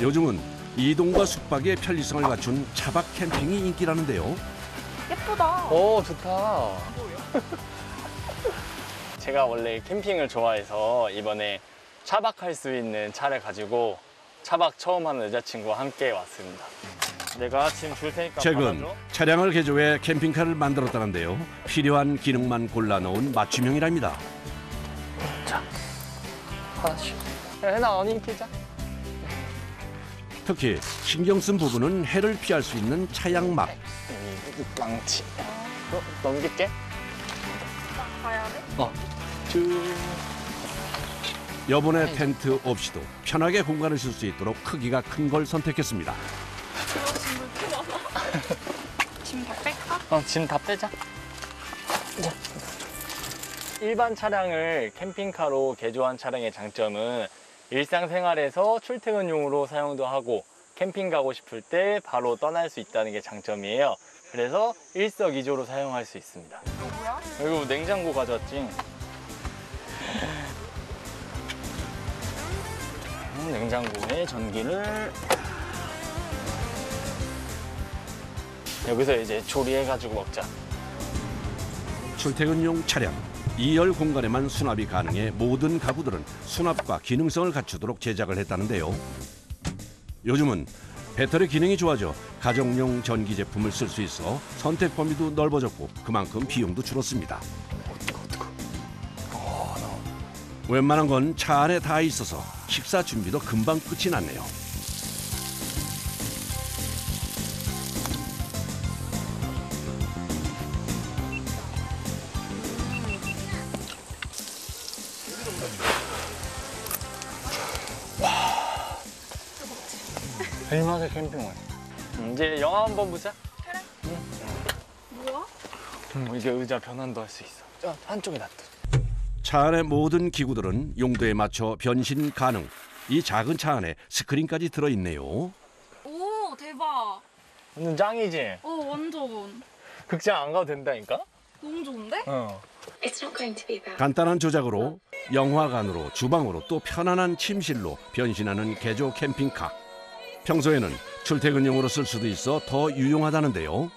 요즘은 이동과 숙박의 편리성을 갖춘 차박 캠핑이 인기라는데요. 예쁘다. 오, 좋다. 제가 원래 캠핑을 좋아해서 이번에 차박할 수 있는 차를 가지고 차박 처음 하는 여자친구와 함께 왔습니다. 내가 짐 줄 테니까 최근 받아줘. 차량을 개조해 캠핑카를 만들었다는데요. 필요한 기능만 골라놓은 맞춤형이랍니다. 자, 하나씩. 해나 언니 키자. 특히 신경 쓴 부분은 해를 피할 수 있는 차양막. 여기 망치. 넘길게. 가야 돼? 쭉. 여분의 텐트 없이도 편하게 공간을 쓸 수 있도록 크기가 큰 걸 선택했습니다. 짐을 풀어봐. 짐 다 뺄까? 짐 다 빼자. 자. 일반 차량을 캠핑카로 개조한 차량의 장점은 일상생활에서 출퇴근용으로 사용도 하고 캠핑 가고 싶을 때 바로 떠날 수 있다는 게 장점이에요. 그래서 일석이조로 사용할 수 있습니다. 이거 뭐야? 이거 냉장고 가져왔지? 냉장고에 전기를 여기서 이제 조리해가지고 먹자. 출퇴근용 차량, 2열 공간에만 수납이 가능해 모든 가구들은 수납과 기능성을 갖추도록 제작을 했다는데요. 요즘은 배터리 기능이 좋아져 가정용 전기 제품을 쓸 수 있어 선택 범위도 넓어졌고 그만큼 비용도 줄었습니다. 웬만한 건 차 안에 다 있어서 식사 준비도 금방 끝이 났네요. 얼마나 캠핑을. 이제 영화 한번 보자. 그래. 뭐야? 이제 의자 변환도 할 수 있어. 저 한쪽에 놔둬. 차 안의 모든 기구들은 용도에 맞춰 변신 가능. 이 작은 차 안에 스크린까지 들어있네요. 오, 대박. 완전 짱이지? 완전. 극장 안 가도 된다니까? 너무 좋은데? 간단한 조작으로 영화관으로 주방으로 또 편안한 침실로 변신하는 개조 캠핑카. 평소에는 출퇴근용으로 쓸 수도 있어 더 유용하다는데요.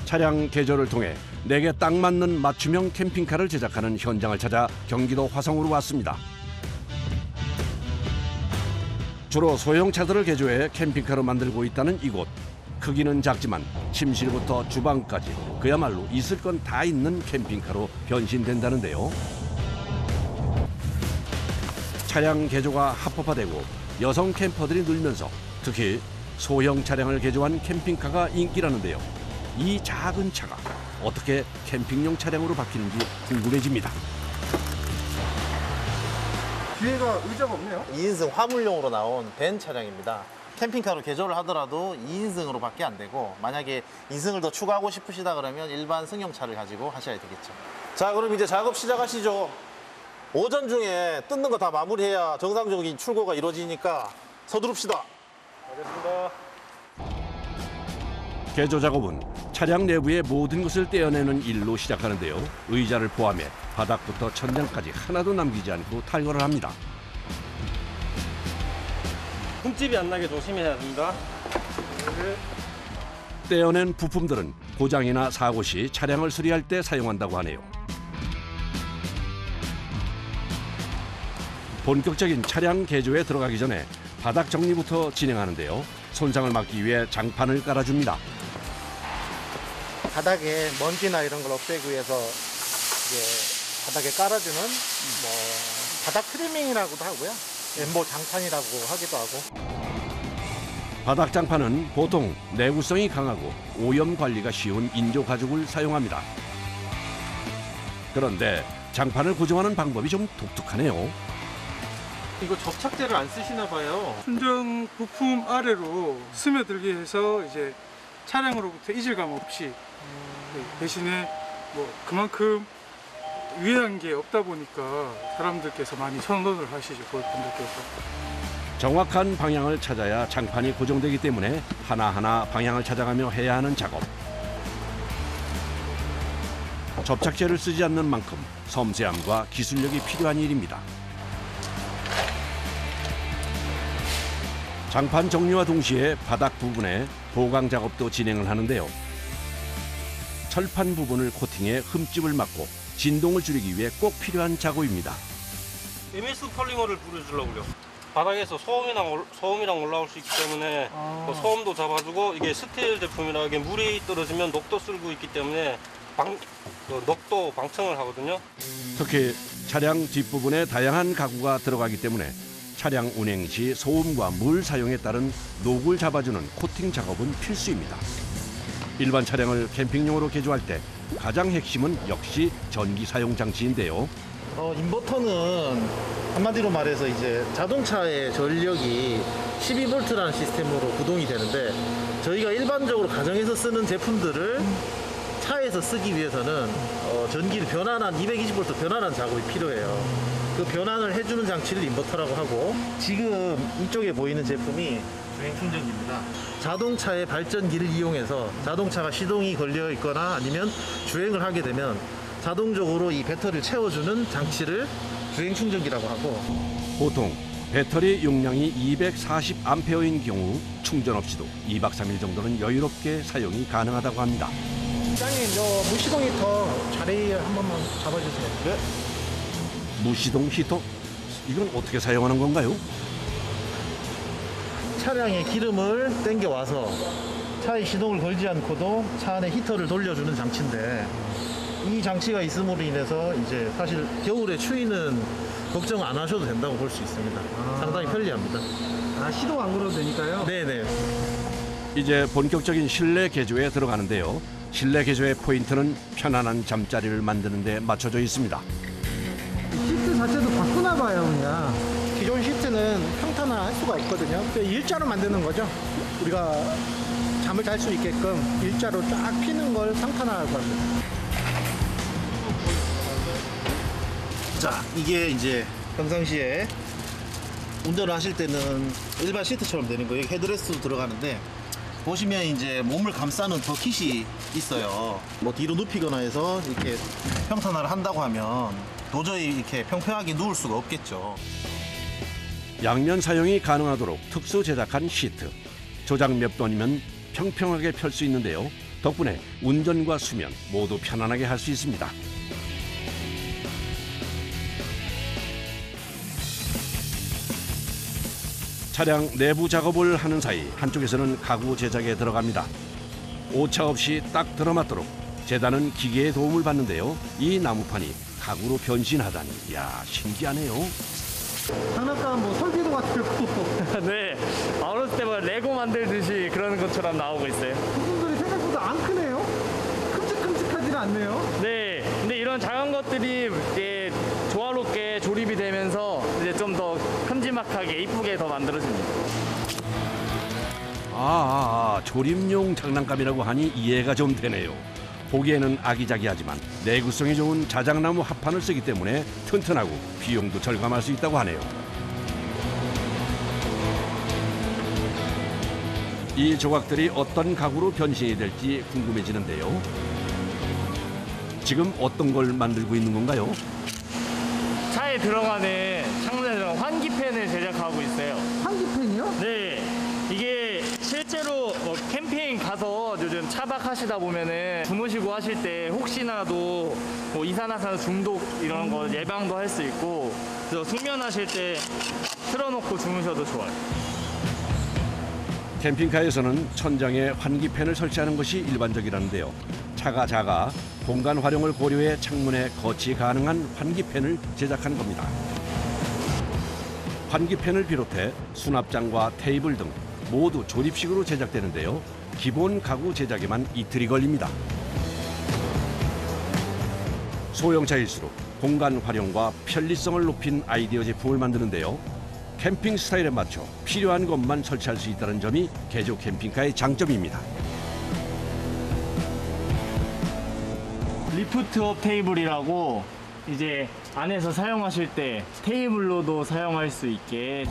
차량 개조를 통해 내게 딱 맞는 맞춤형 캠핑카를 제작하는 현장을 찾아 경기도 화성으로 왔습니다. 주로 소형차들을 개조해 캠핑카로 만들고 있다는 이곳. 크기는 작지만 침실부터 주방까지 그야말로 있을 건 다 있는 캠핑카로 변신된다는데요. 차량 개조가 합법화되고 여성 캠퍼들이 늘면서 특히 소형 차량을 개조한 캠핑카가 인기라는데요. 이 작은 차가 어떻게 캠핑용 차량으로 바뀌는지 궁금해집니다. 뒤에가 의자가 없네요. 2인승 화물용으로 나온 벤 차량입니다. 캠핑카로 개조를 하더라도 2인승으로 밖에 안 되고 만약에 2승을 더 추가하고 싶으시다 그러면 일반 승용차를 가지고 하셔야 되겠죠. 자, 그럼 이제 작업 시작하시죠. 오전 중에 뜯는 거 다 마무리해야 정상적인 출고가 이루어지니까 서두릅시다. 알겠습니다. 개조 작업은 차량 내부의 모든 것을 떼어내는 일로 시작하는데요. 의자를 포함해 바닥부터 천장까지 하나도 남기지 않고 탈거를 합니다. 흠집이 안 나게 조심해야 됩니다. 떼어낸 부품들은 고장이나 사고 시 차량을 수리할 때 사용한다고 하네요. 본격적인 차량 개조에 들어가기 전에 바닥 정리부터 진행하는데요. 손상을 막기 위해 장판을 깔아줍니다. 바닥에 먼지나 이런 걸 없애기 위해서 이제 바닥에 깔아주는 바닥 트리밍이라고도 하고요. 엠보 장판이라고 하기도 하고. 바닥 장판은 보통 내구성이 강하고 오염 관리가 쉬운 인조 가죽을 사용합니다. 그런데 장판을 고정하는 방법이 좀 독특하네요. 이거 접착제를 안 쓰시나 봐요. 순정 부품 아래로 스며들게 해서 이제 차량으로부터 이질감 없이 대신에 그만큼 유해한 게 없다 보니까 사람들께서 많이 선호를 하시죠, 고객분들께서. 정확한 방향을 찾아야 장판이 고정되기 때문에 하나하나 방향을 찾아가며 해야 하는 작업. 접착제를 쓰지 않는 만큼 섬세함과 기술력이 필요한 일입니다. 장판 정리와 동시에 바닥 부분에 보강 작업도 진행을 하는데요. 철판 부분을 코팅해 흠집을 막고 진동을 줄이기 위해 꼭 필요한 작업입니다. MS 폴리머를 뿌려주려고요. 바닥에서 소음이랑 올라올 수 있기 때문에 그 소음도 잡아주고, 이게 스틸 제품이라 이게 물이 떨어지면 녹도 쓸고 있기 때문에 녹도 방청을 하거든요. 특히 차량 뒷부분에 다양한 가구가 들어가기 때문에 차량 운행 시 소음과 물 사용에 따른 녹을 잡아주는 코팅 작업은 필수입니다. 일반 차량을 캠핑용으로 개조할 때 가장 핵심은 역시 전기 사용 장치인데요. 인버터는 한마디로 말해서 이제 자동차의 전력이 12V라는 시스템으로 구동이 되는데, 저희가 일반적으로 가정에서 쓰는 제품들을 차에서 쓰기 위해서는 전기를 변환한 220V 변환한 작업이 필요해요. 그 변환을 해주는 장치를 인버터라고 하고, 지금 이쪽에 보이는 제품이 주행 충전기입니다. 자동차의 발전기를 이용해서 자동차가 시동이 걸려 있거나 아니면 주행을 하게 되면 자동적으로 이 배터리를 채워주는 장치를 주행 충전기라고 하고, 보통 배터리 용량이 240A인 경우 충전 없이도 2박 3일 정도는 여유롭게 사용이 가능하다고 합니다. 사장님, 저 무시동 히터 자리 한 번만 잡아주세요. 네. 무시동 히터? 이건 어떻게 사용하는 건가요? 차량에 기름을 땡겨 와서 차에 시동을 걸지 않고도 차 안에 히터를 돌려주는 장치인데, 이 장치가 있음으로 인해서 이제 사실 겨울에 추위는 걱정 안 하셔도 된다고 볼 수 있습니다. 상당히 편리합니다. 시동 안 걸어도 되니까요? 네네. 이제 본격적인 실내 개조에 들어가는데요. 실내 개조의 포인트는 편안한 잠자리를 만드는 데 맞춰져 있습니다. 시트 자체도 바꾸나 봐요, 그냥. 기존 시트는 평탄화할 수가 없거든요. 일자로 만드는 거죠. 우리가 잠을 잘 수 있게끔 일자로 쫙 피는 걸 평탄화할 겁니다. 자, 이게 이제 평상시에 운전을 하실 때는 일반 시트처럼 되는 거예요. 헤드레스트도 들어가는데, 보시면 이제 몸을 감싸는 버킷이 있어요. 뭐 뒤로 눕히거나 해서 이렇게 평탄화를 한다고 하면 도저히 이렇게 평평하게 누울 수가 없겠죠. 양면 사용이 가능하도록 특수 제작한 시트. 조작 몇 번이면 평평하게 펼 수 있는데요. 덕분에 운전과 수면 모두 편안하게 할 수 있습니다. 차량 내부 작업을 하는 사이 한쪽에서는 가구 제작에 들어갑니다. 오차 없이 딱 들어맞도록 재단은 기계의 도움을 받는데요. 이 나무판이 가구로 변신하다니, 이야, 신기하네요. 장난감 뭐 설계도가 들고 네, 어렸을 때만 레고 만들듯이 그런 것처럼 나오고 있어요. 부분들이 생각보다 안 크네요. 큼직큼직하지는 않네요. 네, 근데 이런 작은 것들이 이제 조화롭게 조립이 되면서 이제 좀 더 큼지막하게 이쁘게 더 만들어집니다. 조립용 장난감이라고 하니 이해가 좀 되네요. 보기에는 아기자기하지만 내구성이 좋은 자작나무 합판을 쓰기 때문에 튼튼하고 비용도 절감할 수 있다고 하네요. 이 조각들이 어떤 가구로 변신이 될지 궁금해지는데요. 지금 어떤 걸 만들고 있는 건가요? 차에 들어가는 창문에 들어가는 환기팬을 제작하고 있어요. 환기팬이요? 네, 이게 실제로 캠핑 가서 요즘 차박하시다 보면은 주무시고 하실 때 혹시나도 뭐 이산화탄소 중독 이런 거 예방도 할 수 있고, 그래서 숙면하실 때 틀어놓고 주무셔도 좋아요. 캠핑카에서는 천장에 환기팬을 설치하는 것이 일반적이라는데요. 차가 작아 공간 활용을 고려해 창문에 거치 가능한 환기팬을 제작한 겁니다. 환기팬을 비롯해 수납장과 테이블 등 모두 조립식으로 제작되는데요. 기본 가구 제작에만 이틀이 걸립니다. 소형차일수록 공간 활용과 편리성을 높인 아이디어 제품을 만드는데요. 캠핑 스타일에 맞춰 필요한 것만 설치할 수 있다는 점이 개조 캠핑카의 장점입니다. 리프트업 테이블이라고 이제 안에서 사용하실 때 테이블로도 사용할 수 있게,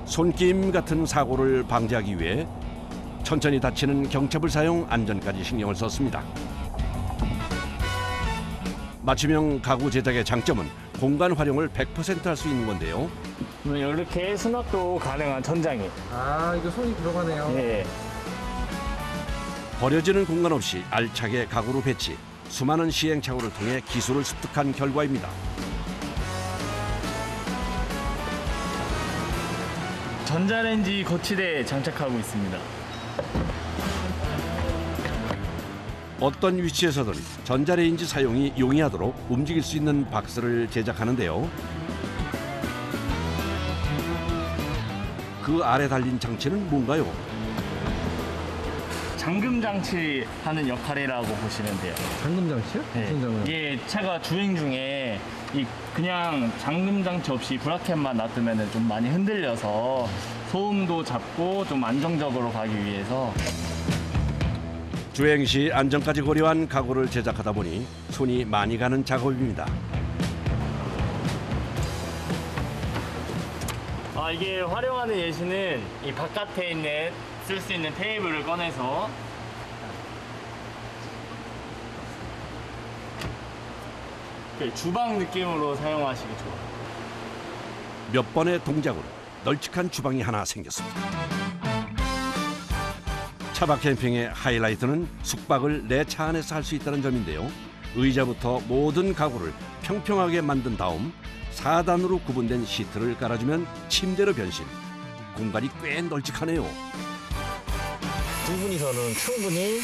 손김 같은 사고를 방지하기 위해 천천히 닫히는 경첩을 사용 안전까지 신경을 썼습니다. 맞춤형 가구 제작의 장점은 공간 활용을 100% 할 수 있는 건데요. 이렇게 수납도 가능한 천장이. 아, 이거 손이 들어가네요. 예. 버려지는 공간 없이 알차게 가구로 배치. 수많은 시행착오를 통해 기술을 습득한 결과입니다. 전자레인지 거치대에 장착하고 있습니다. 어떤 위치에서든 전자레인지 사용이 용이하도록 움직일 수 있는 박스를 제작하는데요. 그 아래 달린 장치는 뭔가요? 잠금 장치 하는 역할이라고 보시면 돼요. 잠금 장치요? 네. 이게 차가 주행 중에 그냥 잠금 장치 없이 브라켓만 놔두면 좀 많이 흔들려서 소음도 잡고 좀 안정적으로 가기 위해서. 주행 시 안전까지 고려한 가구를 제작하다 보니 손이 많이 가는 작업입니다. 이게 활용하는 예시는 이 바깥에 있는 쓸 수 있는 테이블을 꺼내서 주방 느낌으로 사용하시기 좋아요. 몇 번의 동작으로 널찍한 주방이 하나 생겼습니다. 차박 캠핑의 하이라이트는 숙박을 내 차 안에서 할 수 있다는 점인데요. 의자부터 모든 가구를 평평하게 만든 다음 4단으로 구분된 시트를 깔아주면 침대로 변신. 공간이 꽤 널찍하네요. 두 분이서는 충분히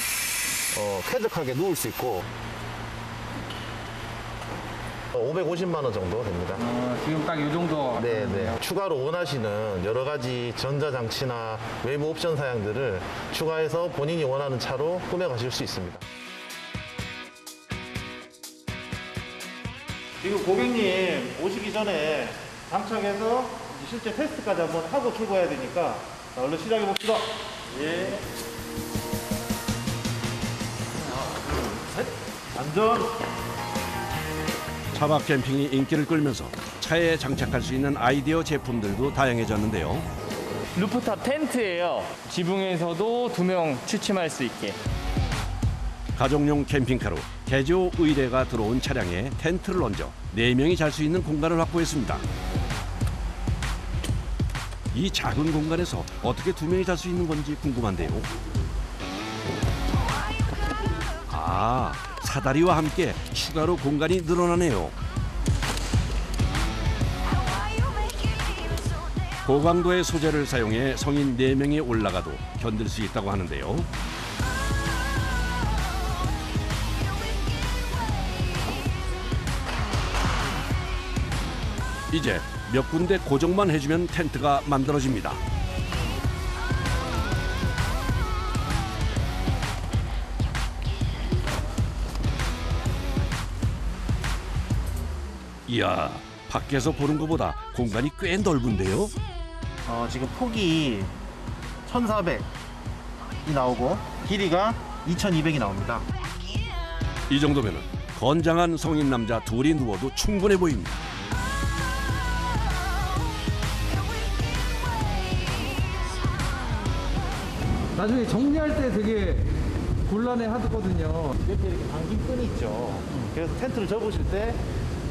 쾌적하게 누울 수 있고 550만 원 정도 됩니다. 지금 딱 이 정도. 네네. 추가로 원하시는 여러 가지 전자장치나 외부 옵션 사양들을 추가해서 본인이 원하는 차로 꾸며가실 수 있습니다. 지금 고객님 오시기 전에 장착해서 이제 실제 테스트까지 한번 하고 출고해야 되니까 자, 얼른 시작해 봅시다. 예. 하나, 둘, 셋. 안전. 차박 캠핑이 인기를 끌면서 차에 장착할 수 있는 아이디어 제품들도 다양해졌는데요. 루프탑 텐트예요. 지붕에서도 2명 취침할 수 있게. 가족용 캠핑카로 개조 의뢰가 들어온 차량에 텐트를 얹어 4명이 잘 수 있는 공간을 확보했습니다. 이 작은 공간에서 어떻게 2명이 잘 수 있는 건지 궁금한데요. 사다리와 함께 추가로 공간이 늘어나네요. 고강도의 소재를 사용해 성인 4명이 올라가도 견딜 수 있다고 하는데요. 이제 몇 군데 고정만 해주면 텐트가 만들어집니다. 이야, 밖에서 보는 것보다 공간이 꽤 넓은데요? 지금 폭이 1,400이 나오고 길이가 2,200이 나옵니다. 이 정도면 건장한 성인 남자 둘이 누워도 충분해 보입니다. 나중에 정리할 때 되게 곤란해 하거든요. 옆에 이렇게 당긴 끈이 있죠. 그래서 텐트를 접으실 때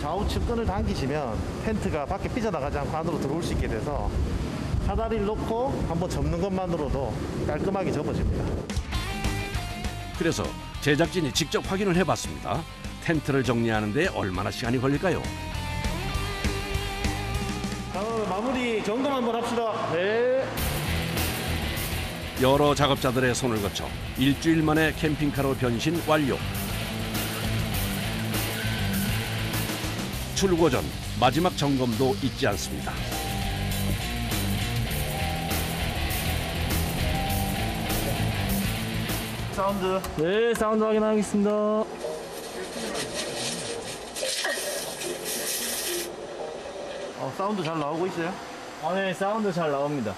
좌우측 끈을 당기시면 텐트가 밖에 삐져나가지 않고 안으로 들어올 수 있게 돼서 사다리를 놓고 한번 접는 것만으로도 깔끔하게 접어집니다. 그래서 제작진이 직접 확인을 해봤습니다. 텐트를 정리하는데 얼마나 시간이 걸릴까요? 자, 마무리 점검 한번 합시다. 네. 여러 작업자들의 손을 거쳐 일주일 만에 캠핑카로 변신 완료. 출고 전 마지막 점검도 잊지 않습니다. 사운드. 네, 사운드 확인하겠습니다. 사운드 잘 나오고 있어요? 네, 사운드 잘 나옵니다.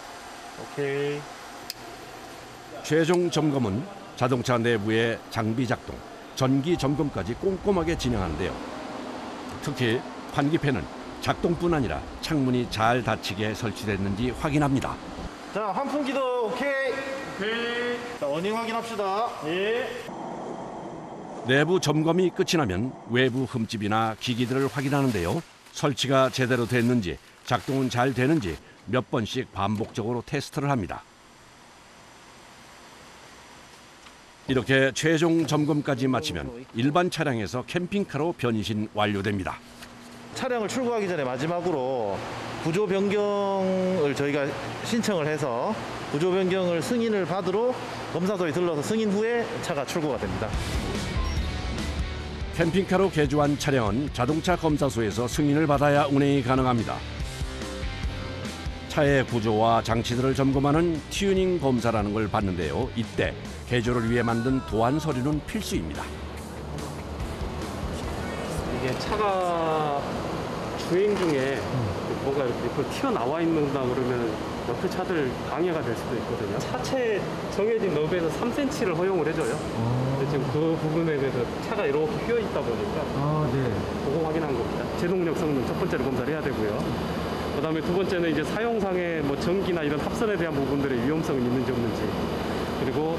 오케이. 최종 점검은 자동차 내부의 장비 작동, 전기 점검까지 꼼꼼하게 진행하는데요. 특히 환기팬은 작동뿐 아니라 창문이 잘 닫히게 설치됐는지 확인합니다. 자, 환풍기도 오케이. 오케이. 자, 어닝 확인합시다. 예. 내부 점검이 끝이 나면 외부 흠집이나 기기들을 확인하는데요. 설치가 제대로 됐는지 작동은 잘 되는지 몇 번씩 반복적으로 테스트를 합니다. 이렇게 최종 점검까지 마치면 일반 차량에서 캠핑카로 변신 완료됩니다. 차량을 출고하기 전에 마지막으로 구조 변경을 저희가 신청을 해서 구조 변경을 승인을 받으러 검사소에 들러서 승인 후에 차가 출고가 됩니다. 캠핑카로 개조한 차량은 자동차 검사소에서 승인을 받아야 운행이 가능합니다. 차의 구조와 장치들을 점검하는 튜닝 검사라는 걸 받는데요. 이때 개조를 위해 만든 도안 서류는 필수입니다. 이게 차가 주행 중에 뭐가 이렇게 튀어나와 있는다 그러면 옆에 차들 방해가 될 수도 있거든요. 차체에 정해진 너비에서 3cm를 허용을 해줘요. 근데 지금 그 부분에 대해서 차가 이렇게 휘어 있다 보니까 그거 확인한 겁니다. 제동력 성능 첫 번째로 검사를 해야 되고요. 그다음에 두 번째는 이제 사용상의 뭐 전기나 이런 합선에 대한 부분들의 위험성이 있는지 없는지, 그리고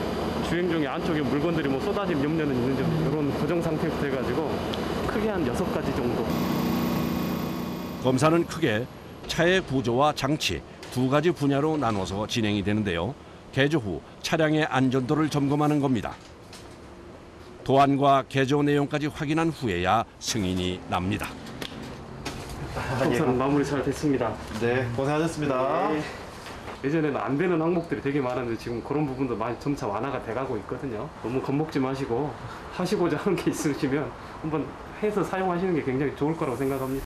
주행 중에 안쪽에 물건들이 뭐 쏟아질 염려는 있는지 없는지, 이런 고정 상태부터 해가지고 크게 한 6가지 정도. 검사는 크게 차의 구조와 장치 두 가지 분야로 나눠서 진행이 되는데요. 개조 후 차량의 안전도를 점검하는 겁니다. 도안과 개조 내용까지 확인한 후에야 승인이 납니다. 검사는 마무리 잘 됐습니다. 네, 고생하셨습니다. 네. 예전에는 안 되는 항목들이 되게 많았는데 지금 그런 부분도 많이 점차 완화가 돼가고 있거든요. 너무 겁먹지 마시고 하시고자 하는 게 있으시면 한번 해서 사용하시는 게 굉장히 좋을 거라고 생각합니다.